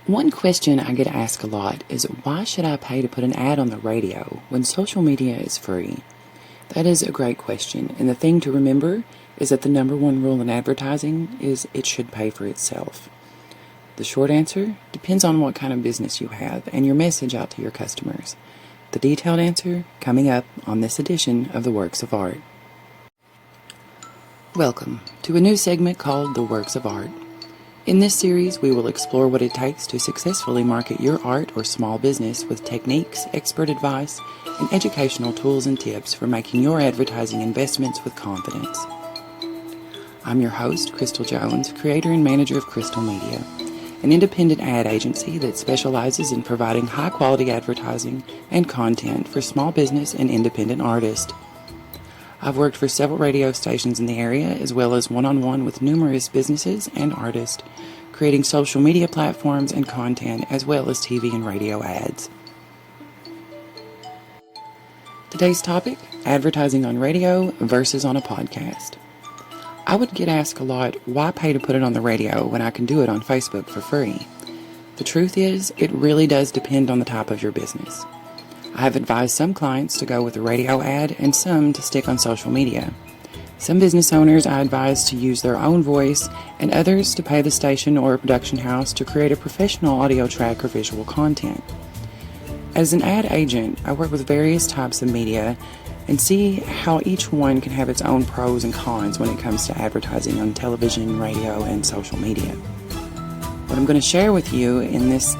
One question I get asked a lot is, why should I pay to put an ad on the radio when social media is free? That is a great question, and the thing to remember is that the number one rule in advertising is it should pay for itself. The short answer depends on what kind of business you have and your message out to your customers. The detailed answer coming up on this edition of The Works of Art. Welcome to a new segment called The Works of Art. In this series, we will explore what it takes to successfully market your art or small business with techniques, expert advice, and educational tools and tips for making your advertising investments with confidence. I'm your host, Crystal Jones, creator and manager of Crystal Media, an independent ad agency that specializes in providing high-quality advertising and content for small business and independent artists. I've worked for several radio stations in the area, as well as one-on-one with numerous businesses and artists, creating social media platforms and content, as well as TV and radio ads. Today's topic, advertising on radio versus on a podcast. I would get asked a lot, why pay to put it on the radio when I can do it on Facebook for free? The truth is, it really does depend on the type of your business. I have advised some clients to go with a radio ad and some to stick on social media. Some business owners I advise to use their own voice and others to pay the station or production house to create a professional audio track or visual content. As an ad agent, I work with various types of media and see how each one can have its own pros and cons when it comes to advertising on television, radio, and social media. What I'm going to share with you in this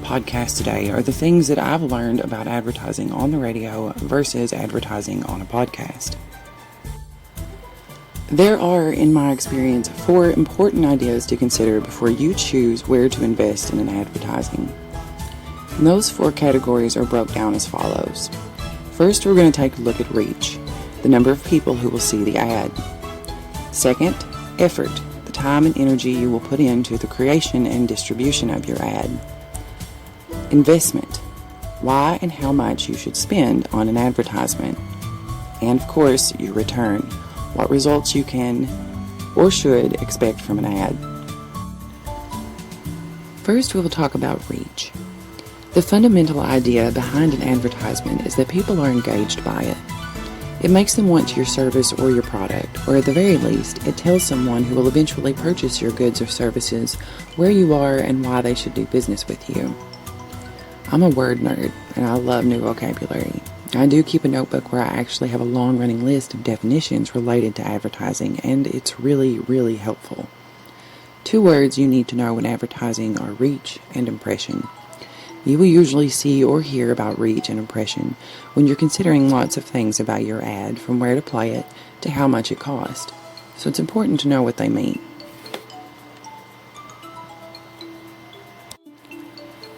podcast today are the things that I've learned about advertising on the radio versus advertising on a podcast. There are, in my experience, 4 important ideas to consider before you choose where to invest in an advertising. And those 4 categories are broke down as follows. First, we're going to take a look at reach, the number of people who will see the ad. Second, effort, the time and energy you will put into the creation and distribution of your ad. Investment, why and how much you should spend on an advertisement. And of course, your return, what results you can or should expect from an ad. First, we will talk about reach. The fundamental idea behind an advertisement is that people are engaged by it. It makes them want your service or your product, or at the very least, it tells someone who will eventually purchase your goods or services where you are and why they should do business with you. I'm a word nerd, and I love new vocabulary. I do keep a notebook where I actually have a long-running list of definitions related to advertising, and it's really, really helpful. 2 words you need to know when advertising are reach and impression. You will usually see or hear about reach and impression when you're considering lots of things about your ad, from where to play it to how much it costs. So it's important to know what they mean.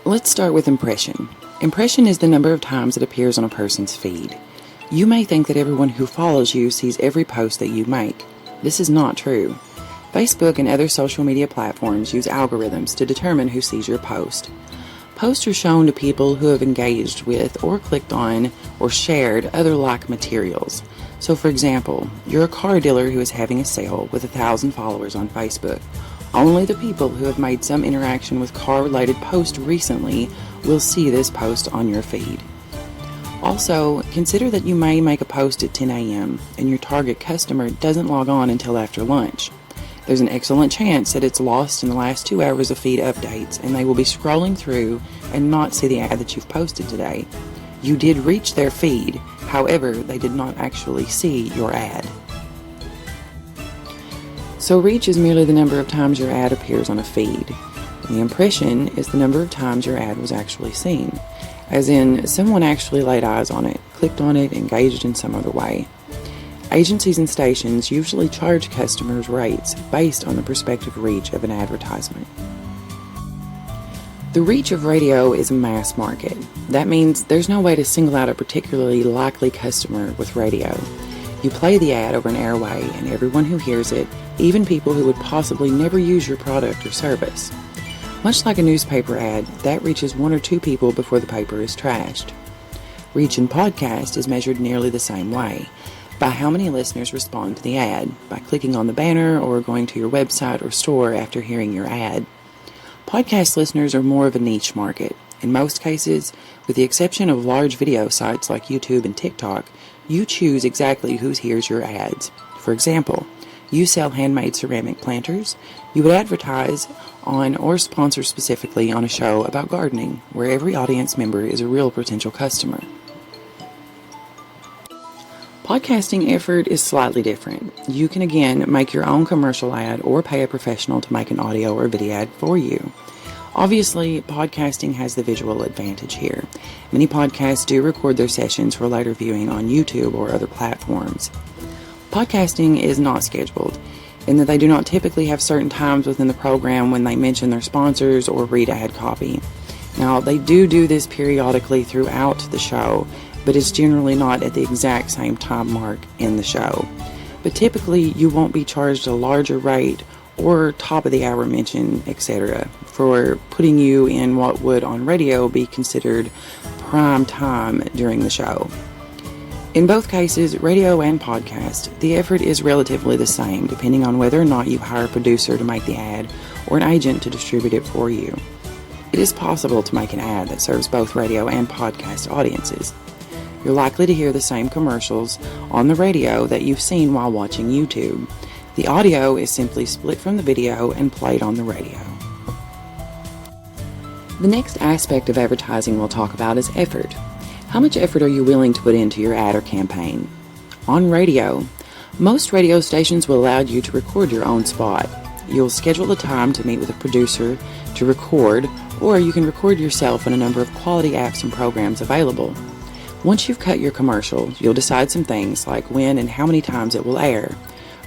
Let's start with impression. Impression is the number of times it appears on a person's feed. You may think that everyone who follows you sees every post that you make. This is not true. Facebook and other social media platforms use algorithms to determine who sees your post. Posts are shown to people who have engaged with or clicked on or shared other like materials. So for example, you're a car dealer who is having a sale with 1,000 followers on Facebook. Only the people who have made some interaction with car-related posts recently will see this post on your feed. Also, consider that you may make a post at 10 a.m. and your target customer doesn't log on until after lunch. There's an excellent chance that it's lost in the last 2 hours of feed updates and they will be scrolling through and not see the ad that you've posted today. You did reach their feed, however, they did not actually see your ad. So reach is merely the number of times your ad appears on a feed. The impression is the number of times your ad was actually seen, as in someone actually laid eyes on it, clicked on it, engaged in some other way. Agencies and stations usually charge customers rates based on the prospective reach of an advertisement. The reach of radio is mass market. That means there's no way to single out a particularly likely customer with radio. You play the ad over an airway and everyone who hears it, even people who would possibly never use your product or service. Much like a newspaper ad, that reaches 1 or 2 people before the paper is trashed. Reach in podcast is measured nearly the same way, by how many listeners respond to the ad, by clicking on the banner or going to your website or store after hearing your ad. Podcast listeners are more of a niche market. In most cases, with the exception of large video sites like YouTube and TikTok, you choose exactly who hears your ads. For example, you sell handmade ceramic planters, you would advertise on or sponsor specifically on a show about gardening, where every audience member is a real potential customer. Podcasting effort is slightly different. You can again make your own commercial ad or pay a professional to make an audio or video ad for you. Obviously, podcasting has the visual advantage here. Many podcasts do record their sessions for later viewing on YouTube or other platforms. Podcasting is not scheduled, in that they do not typically have certain times within the program when they mention their sponsors or read ad copy. Now, they do this periodically throughout the show, but it's generally not at the exact same time mark in the show. But typically, you won't be charged a larger rate or top of the hour mention, etc., for putting you in what would on radio be considered prime time during the show. In both cases, radio and podcast, the effort is relatively the same, depending on whether or not you hire a producer to make the ad or an agent to distribute it for you. It is possible to make an ad that serves both radio and podcast audiences. You're likely to hear the same commercials on the radio that you've seen while watching YouTube. The audio is simply split from the video and played on the radio. The next aspect of advertising we'll talk about is effort. How much effort are you willing to put into your ad or campaign? On radio, most radio stations will allow you to record your own spot. You'll schedule a time to meet with a producer to record, or you can record yourself in a number of quality apps and programs available. Once you've cut your commercial, you'll decide some things like when and how many times it will air.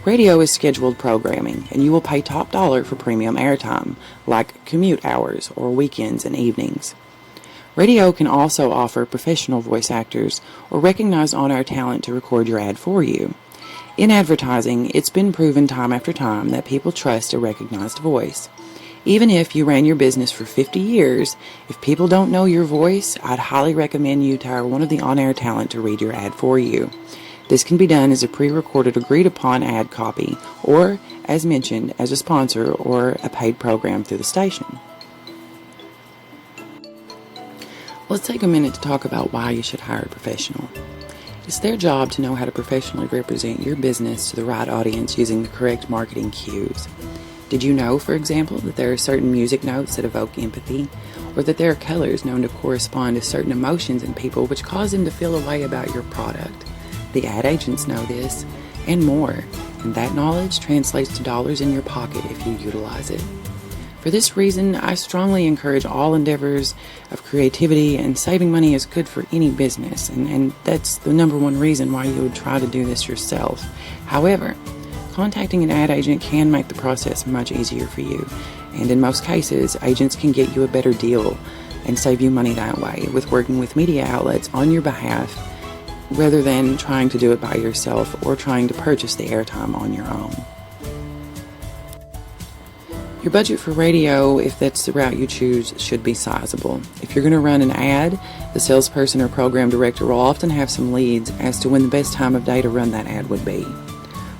Radio is scheduled programming, and you will pay top dollar for premium airtime, like commute hours or weekends and evenings. Radio can also offer professional voice actors or recognized on-air talent to record your ad for you. In advertising, it's been proven time after time that people trust a recognized voice. Even if you ran your business for 50 years, if people don't know your voice, I'd highly recommend you to hire one of the on-air talent to read your ad for you. This can be done as a pre-recorded agreed-upon ad copy, or, as mentioned, as a sponsor or a paid program through the station. Let's take a minute to talk about why you should hire a professional. It's their job to know how to professionally represent your business to the right audience using the correct marketing cues. Did you know, for example, that there are certain music notes that evoke empathy, or that there are colors known to correspond to certain emotions in people which cause them to feel a way about your product? The ad agents know this, and more, and that knowledge translates to dollars in your pocket if you utilize it. For this reason, I strongly encourage all endeavors of creativity, and saving money is good for any business, and that's the number one reason why you would try to do this yourself. However, contacting an ad agent can make the process much easier for you, and in most cases, agents can get you a better deal and save you money that way with working with media outlets on your behalf rather than trying to do it by yourself or trying to purchase the airtime on your own. Your budget for radio, if that's the route you choose, should be sizable. If you're going to run an ad, the salesperson or program director will often have some leads as to when the best time of day to run that ad would be.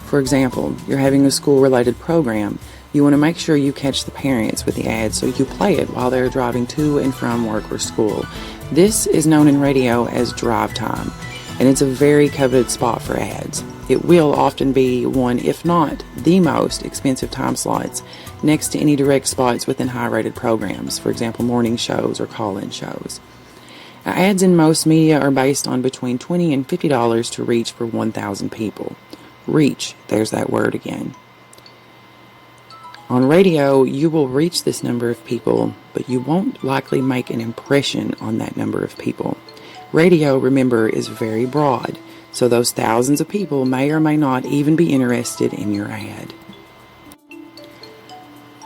For example, you're having a school-related program. You want to make sure you catch the parents with the ad so you play it while they're driving to and from work or school. This is known in radio as drive time, and it's a very coveted spot for ads. It will often be one, if not the most expensive time slots next to any direct spots within high-rated programs, for example, morning shows or call-in shows. Ads in most media are based on between $20 and $50 to reach for 1,000 people. Reach, there's that word again. On radio, you will reach this number of people, but you won't likely make an impression on that number of people. Radio, remember, is very broad, so those thousands of people may or may not even be interested in your ad.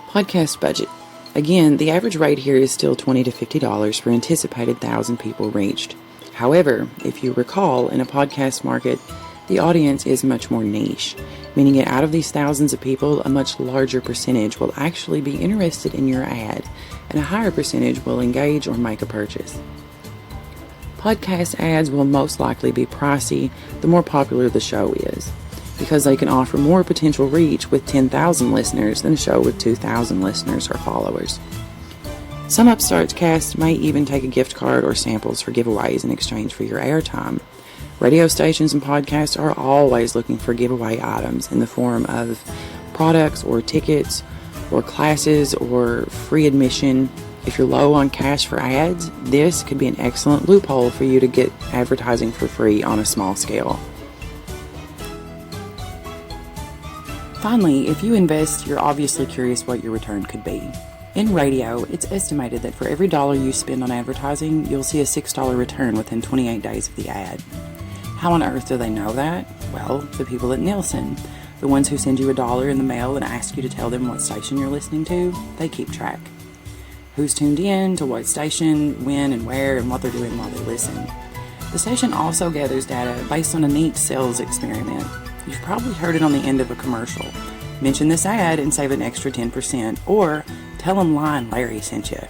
Podcast budget. Again, the average rate here is still $20 to $50 for anticipated 1,000 people reached. However, if you recall, in a podcast market, the audience is much more niche, meaning that out of these thousands of people, a much larger percentage will actually be interested in your ad, and a higher percentage will engage or make a purchase. Podcast ads will most likely be pricey the more popular the show is, because they can offer more potential reach with 10,000 listeners than a show with 2,000 listeners or followers. Some upstarts cast may even take a gift card or samples for giveaways in exchange for your airtime. Radio stations and podcasts are always looking for giveaway items in the form of products or tickets or classes or free admission. If you're low on cash for ads, this could be an excellent loophole for you to get advertising for free on a small scale. Finally, if you invest, you're obviously curious what your return could be. In radio, it's estimated that for every dollar you spend on advertising, you'll see a $6 return within 28 days of the ad. How on earth do they know that? Well, the people at Nielsen, the ones who send you $1 in the mail and ask you to tell them what station you're listening to, they keep track. Who's tuned in, to what station, when and where, and what they're doing while they listen. The station also gathers data based on a neat sales experiment. You've probably heard it on the end of a commercial. Mention this ad and save an extra 10%, or tell them Lion Larry sent you.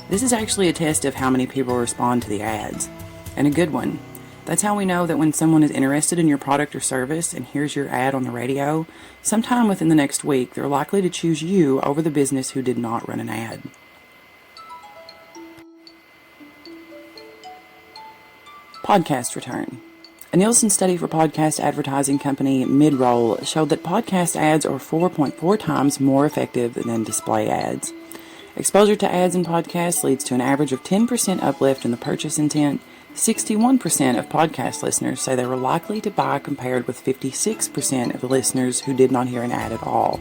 This is actually a test of how many people respond to the ads, and a good one. That's how we know that when someone is interested in your product or service and hears your ad on the radio, sometime within the next week, they're likely to choose you over the business who did not run an ad. Podcast return. A Nielsen study for podcast advertising company Midroll showed that podcast ads are 4.4 times more effective than display ads. Exposure to ads in podcasts leads to an average of 10% uplift in the purchase intent. 61% of podcast listeners say they were likely to buy, compared with 56% of the listeners who did not hear an ad at all.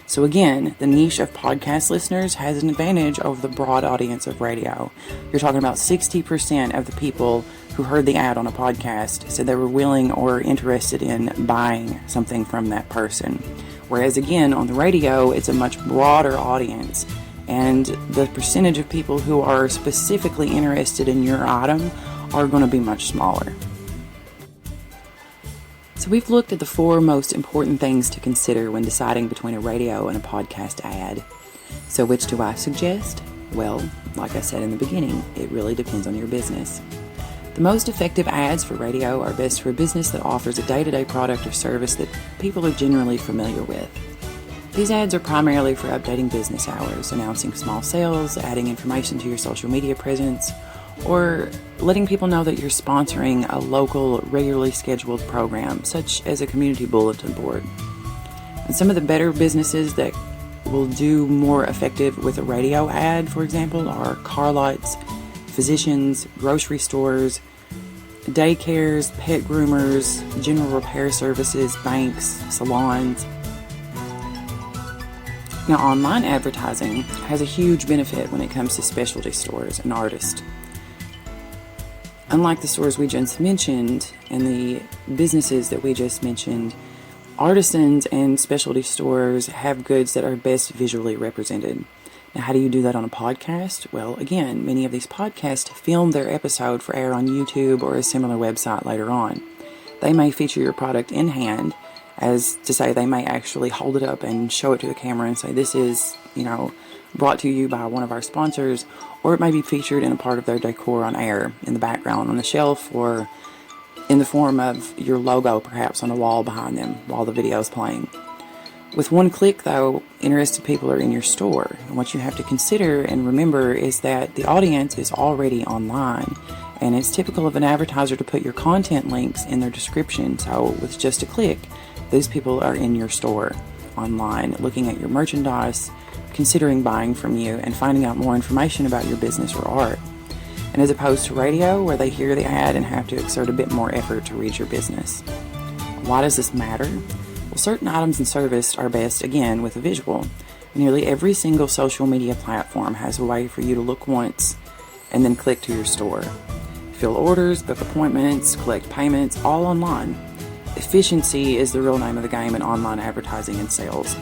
So again, the niche of podcast listeners has an advantage over the broad audience of radio. You're talking about 60% of the people who heard the ad on a podcast said they were willing or interested in buying something from that person. Whereas again, on the radio, it's a much broader audience, and the percentage of people who are specifically interested in your item are going to be much smaller. So we've looked at the 4 most important things to consider when deciding between a radio and a podcast ad. So which do I suggest? Well, like I said in the beginning, it really depends on your business. The most effective ads for radio are best for a business that offers a day-to-day product or service that people are generally familiar with. These ads are primarily for updating business hours, announcing small sales, adding information to your social media presence, or letting people know that you're sponsoring a local, regularly scheduled program, such as a community bulletin board. And some of the better businesses that will do more effective with a radio ad, for example, are car lots, physicians, grocery stores, daycares, pet groomers, general repair services, banks, salons. Now, online advertising has a huge benefit when it comes to specialty stores and artists. Unlike the stores we just mentioned and the businesses that we just mentioned, artisans and specialty stores have goods that are best visually represented. Now, how do you do that on a podcast? Well, again, many of these podcasts film their episode for air on YouTube or a similar website later on. They may feature your product in hand, as to say they may actually hold it up and show it to the camera and say, this is, brought to you by one of our sponsors, or it may be featured in a part of their decor on air, in the background on the shelf, or in the form of your logo perhaps on a wall behind them while the video is playing. With one click, though, interested people are in your store. And what you have to consider and remember is that the audience is already online, and it's typical of an advertiser to put your content links in their description. So with just a click, those people are in your store online, looking at your merchandise, considering buying from you, and finding out more information about your business or art. And as opposed to radio, where they hear the ad and have to exert a bit more effort to read your business. Why does this matter? Well, certain items and service are best, again, with a visual. Nearly every single social media platform has a way for you to look once and then click to your store. Fill orders, book appointments, collect payments, all online. Efficiency is the real name of the game in online advertising and sales.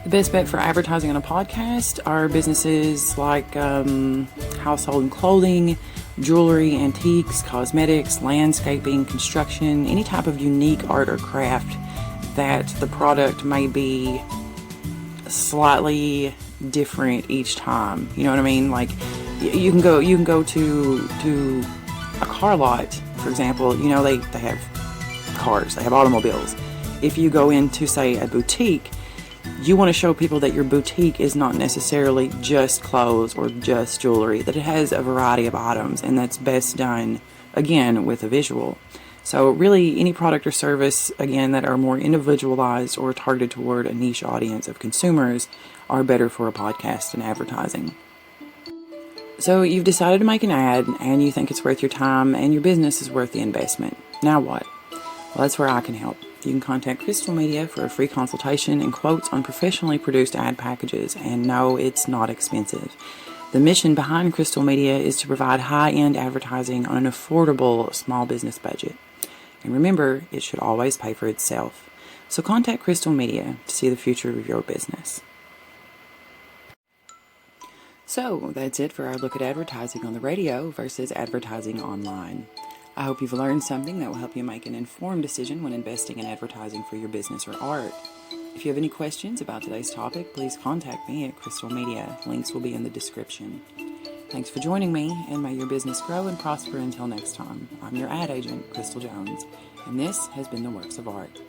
The best bet for advertising on a podcast are businesses like household and clothing, jewelry, antiques, cosmetics, landscaping, construction, any type of unique art or craft that the product may be slightly different each time. You know what I mean? Like you can go to a car lot For example, they have cars, they have automobiles. If you go into, say, a boutique, you want to show people that your boutique is not necessarily just clothes or just jewelry, that it has a variety of items, and that's best done, again, with a visual. So really, any product or service, again, that are more individualized or targeted toward a niche audience of consumers are better for a podcast and advertising. So you've decided to make an ad, and you think it's worth your time, and your business is worth the investment. Now what? Well, that's where I can help. You can contact Crystal Media for a free consultation and quotes on professionally produced ad packages, and no, it's not expensive. The mission behind Crystal Media is to provide high-end advertising on an affordable small business budget. And remember, it should always pay for itself. So contact Crystal Media to see the future of your business. So that's it for our look at advertising on the radio versus advertising online. I hope you've learned something that will help you make an informed decision when investing in advertising for your business or art. If you have any questions about today's topic, please contact me at Crystal Media. Links will be in the description. Thanks for joining me, and may your business grow and prosper until next time. I'm your ad agent, Crystal Jones, and this has been The Works of Art.